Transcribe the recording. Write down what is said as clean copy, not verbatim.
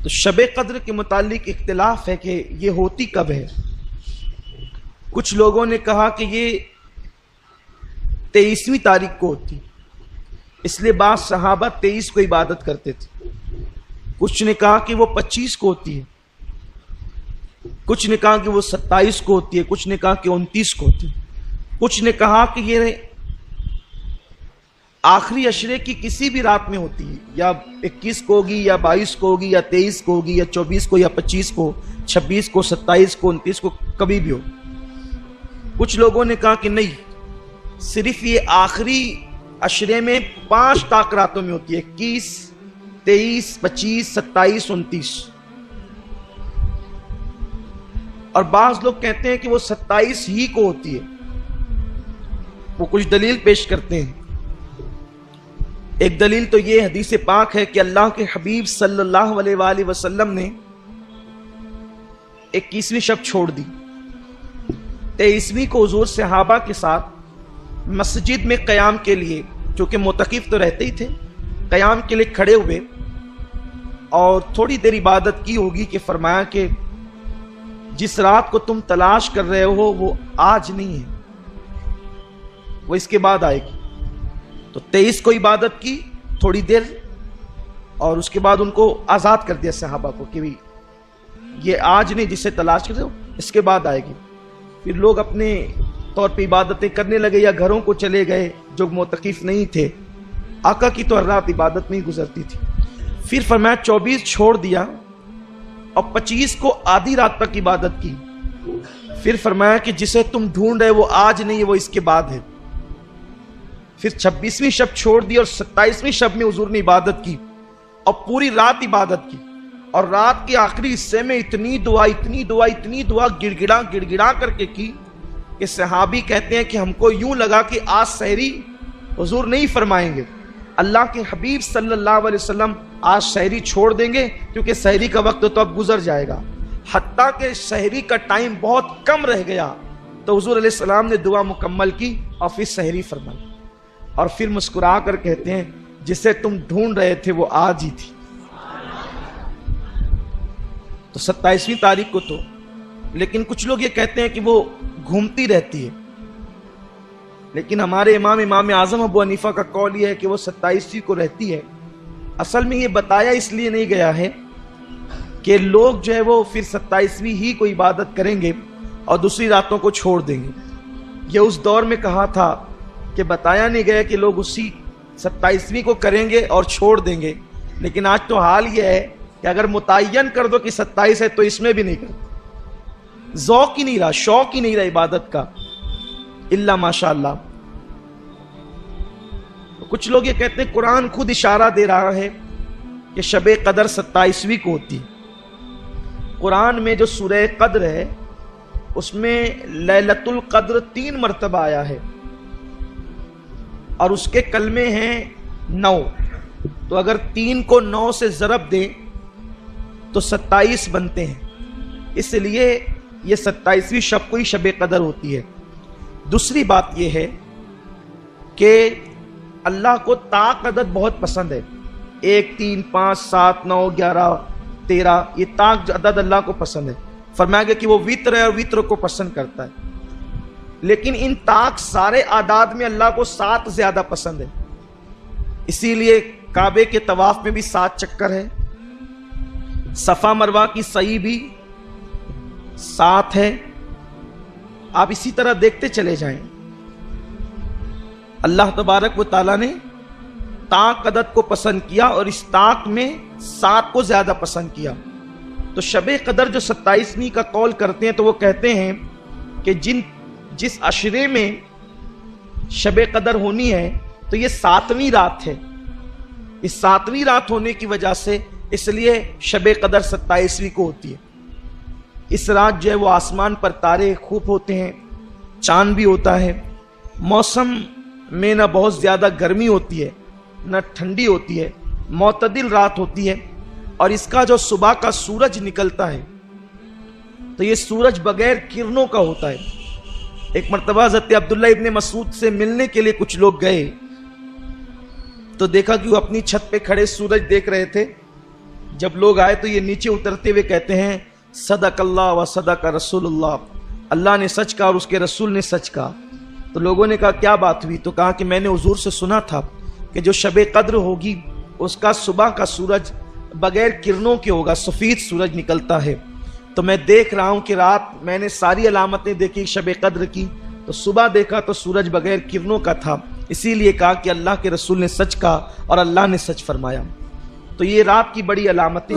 تو شب قدر کے متعلق اختلاف ہے کہ یہ ہوتی کب ہے۔ کچھ لوگوں نے کہا کہ یہ 23ویں تاریخ کو ہوتی، اس لیے بعض صحابہ 23 کو عبادت کرتے تھے۔ کچھ نے کہا کہ وہ 25 کو ہوتی ہے، کچھ نے کہا کہ وہ 27 کو ہوتی ہے، کچھ نے کہا کہ 29 کو ہوتی ہے، کچھ نے کہا کہ یہ آخری عشرے کی کسی بھی رات میں ہوتی ہے، یا 21 کو ہوگی یا 22 کو ہوگی یا 23 کو ہوگی یا 24 کو یا 25 کو، 26 کو، 27 کو، 29 کو، کبھی بھی ہو۔ کچھ لوگوں نے کہا کہ نہیں، صرف یہ آخری عشرے میں 5 طاق راتوں میں ہوتی ہے، 21، 23، 25، 27، 29۔ اور بعض لوگ کہتے ہیں کہ وہ 27 ہی کو ہوتی ہے، وہ کچھ دلیل پیش کرتے ہیں۔ ایک دلیل تو یہ حدیث پاک ہے کہ اللہ کے حبیب صلی اللہ علیہ وآلہ وسلم نے 21ویں شب چھوڑ دی، 23ویں کو حضور صحابہ کے ساتھ مسجد میں قیام کے لیے، چونکہ معتکف تو رہتے ہی تھے، قیام کے لیے کھڑے ہوئے اور تھوڑی دیر عبادت کی ہوگی کہ فرمایا کہ جس رات کو تم تلاش کر رہے ہو وہ آج نہیں ہے، وہ اس کے بعد آئے گی۔ تو 23 کو عبادت کی تھوڑی دیر، اور اس کے بعد ان کو آزاد کر دیا صحابہ کو کہ یہ آج نہیں، جسے تلاش کر رہے ہو اس کے بعد آئے گی۔ پھر لوگ اپنے طور پہ عبادتیں کرنے لگے یا گھروں کو چلے گئے جو معتکف نہیں تھے۔ آقا کی تو ہر رات عبادت میں ہی گزرتی تھی۔ پھر فرمایا 24 چھوڑ دیا اور 25 کو آدھی رات تک عبادت کی۔ پھر فرمایا کہ جسے تم ڈھونڈ رہے وہ آج نہیں ہے، وہ اس کے بعد ہے۔ پھر 26ویں شب چھوڑ دی اور 27ویں شب میں حضور نے عبادت کی اور پوری رات عبادت کی، اور رات کے آخری حصے میں اتنی دعا گڑ گڑا کر کے کی کہ صحابی کہتے ہیں کہ ہم کو یوں لگا کہ آج سحری حضور نہیں فرمائیں گے، اللہ کے حبیب صلی اللہ علیہ وسلم آج سحری چھوڑ دیں گے، کیونکہ سحری کا وقت تو اب گزر جائے گا۔ حتیٰ کہ سحری کا ٹائم بہت کم رہ گیا تو حضور علیہ السلام نے دعا مکمل کی اور پھر سحری فرمائی، اور پھر مسکرا کر کہتے ہیں جسے تم ڈھونڈ رہے تھے وہ آج ہی تھی۔ تو 27ویں تاریخ کو تو، لیکن کچھ لوگ یہ کہتے ہیں کہ وہ گھومتی رہتی ہے، لیکن ہمارے امام اعظم ابو حنیفہ کا قول یہ ہے کہ وہ 27ویں کو رہتی ہے۔ اصل میں یہ بتایا اس لیے نہیں گیا ہے کہ لوگ جو ہے وہ پھر 27ویں ہی کو عبادت کریں گے اور دوسری راتوں کو چھوڑ دیں گے۔ یہ اس دور میں کہا تھا کہ بتایا نہیں گیا کہ لوگ اسی 27ویں کو کریں گے اور چھوڑ دیں گے، لیکن آج تو حال یہ ہے کہ اگر متعین کر دو کہ 27 ہے تو اس میں بھی نہیں کرتے، ذوق ہی نہیں رہا، شوق ہی نہیں رہا عبادت کا، الا ماشاء اللہ۔ کچھ لوگ یہ کہتے ہیں قرآن خود اشارہ دے رہا ہے کہ شب قدر 27ویں کو ہوتی ہے۔ قرآن میں جو سورہ قدر ہے اس میں لیلۃ القدر 3 مرتبہ آیا ہے اور اس کے کلمے ہیں 9، تو اگر 3 کو 9 سے ضرب دیں تو 27 بنتے ہیں، اس لیے یہ 27ویں شب کو ہی شب قدر ہوتی ہے۔ دوسری بات یہ ہے کہ اللہ کو طاق عدد بہت پسند ہے، 1، 3، 5، 7، 9، 11، 13، یہ طاق عدد اللہ کو پسند ہے۔ فرمایا گیا کہ وہ وتر ہے اور وتر کو پسند کرتا ہے، لیکن ان طاق سارے اعداد میں اللہ کو 7 زیادہ پسند ہے، اسی لیے کعبے کے طواف میں بھی 7 چکر ہے، صفا مروہ کی سعی بھی 7 ہے۔ آپ اسی طرح دیکھتے چلے جائیں، اللہ تبارک و تعالیٰ نے طاق عدد کو پسند کیا اور اس طاق میں 7 کو زیادہ پسند کیا۔ تو شب قدر جو 27ویں کا قول کرتے ہیں تو وہ کہتے ہیں کہ جس عشرے میں شب قدر ہونی ہے تو یہ 7ویں رات ہے، اس 7ویں رات ہونے کی وجہ سے اس لیے شب قدر 27ویں کو ہوتی ہے۔ اس رات جو ہے وہ آسمان پر تارے خوب ہوتے ہیں، چاند بھی ہوتا ہے، موسم میں نہ بہت زیادہ گرمی ہوتی ہے نہ ٹھنڈی ہوتی ہے، معتدل رات ہوتی ہے، اور اس کا جو صبح کا سورج نکلتا ہے تو یہ سورج بغیر کرنوں کا ہوتا ہے۔ ایک مرتبہ حضرت عبداللہ ابن مسعود سے ملنے کے لیے کچھ لوگ گئے تو دیکھا کہ وہ اپنی چھت پہ کھڑے سورج دیکھ رہے تھے. جب لوگ آئے تو یہ نیچے اترتے ہوئے کہتے ہیں صدق اللہ و صدق رسول اللہ, اللہ نے سچ کہا اور اس کے رسول نے سچ کہا. تو لوگوں نے کہا کیا بات ہوئی؟ تو کہا کہ میں نے حضور سے سنا تھا کہ جو شب قدر ہوگی اس کا صبح کا سورج بغیر کرنوں کے ہوگا, سفید سورج نکلتا ہے. تو میں دیکھ رہا ہوں کہ رات میں نے ساری علامتیں دیکھی شب قدر کی, تو صبح دیکھا تو سورج بغیر کرنوں کا تھا, اسی لیے کہا کہ اللہ کے رسول نے سچ کہا اور اللہ نے سچ فرمایا. تو یہ رات کی بڑی علامتیں